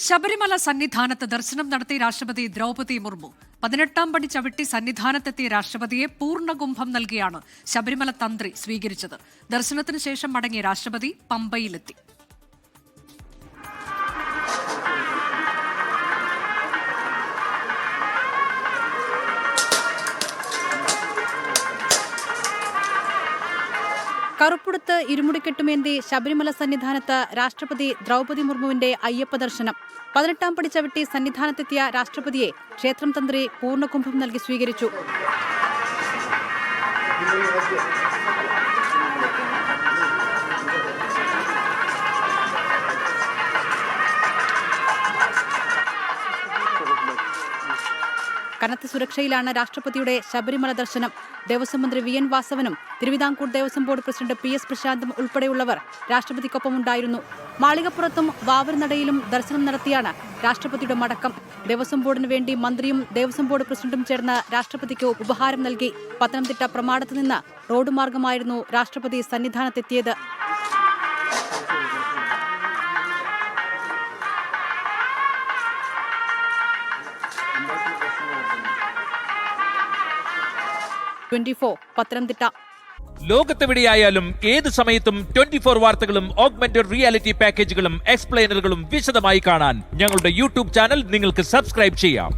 ശബരിമല സന്നിധാനത്ത് ദർശനം നടത്തി രാഷ്ട്രപതി ദ്രൗപദി മുർമു 18ാം പടി ചവിട്ടി സന്നിധാനത്തെത്തിയ രാഷ്ട്രപതിയെ പൂർണ്ണകുംഭം നൽകിയാണ് ശബരിമല തന്ത്രി സ്വീകരിച്ചത്. ദർശനത്തിന് ശേഷം മടങ്ങിയ രാഷ്ട്രപതി പമ്പയിലെത്തി. കറുപ്പുടുത്ത് ഇരുമുടിക്കെട്ടുമേന്തി ശബരിമല സന്നിധാനത്ത് രാഷ്ട്രപതി ദ്രൗപദി മുർമുവിന്റെ അയ്യപ്പ ദർശനം. 18ാം പടി ചവിട്ടി സന്നിധാനത്തെത്തിയ രാഷ്ട്രപതിയെ ക്ഷേത്രം തന്ത്രി പൂർണ്ണകുംഭം നൽകി സ്വീകരിച്ചു. കനത്ത സുരക്ഷയിലാണ് രാഷ്ട്രപതിയുടെ ശബരിമല ദർശനം. ദേവസ്വം മന്ത്രി വി എൻ വാസവനും Thiruvithamkoor Devaswom board president P S പ്രശാന്തും ഉൾപ്പെടെയുള്ളവർ രാഷ്ട്രപതിക്കൊപ്പമുണ്ടായിരുന്നു. മാളികപ്പുറത്തും വാവൽനടയിലും ദർശനം നടത്തിയാണ് രാഷ്ട്രപതിയുടെ മടക്കം. ദേവസ്വം ബോർഡിന് വേണ്ടി മന്ത്രിയും ദേവസ്വം ബോർഡ് പ്രസിഡന്റും ചേർന്ന് രാഷ്ട്രപതിക്ക് ഉപഹാരം നൽകി. പത്തനംതിട്ട പ്രമാടത്ത് നിന്ന് റോഡ് മാർഗമായിരുന്നു രാഷ്ട്രപതി സന്നിധാനത്തെത്തിയത്. പത്തനംതിട്ട. ലോകത്തെവിടെയായാലും ഏത് സമയത്തും 24 വാർത്തകളും ഓഗ്മെന്റഡ് റിയാലിറ്റി പാക്കേജുകളും എക്സ്പ്ലെയിനറുകളും വിശദമായി കാണാൻ ഞങ്ങളുടെ യൂട്യൂബ് ചാനൽ നിങ്ങൾക്ക് സബ്സ്ക്രൈബ് ചെയ്യാം.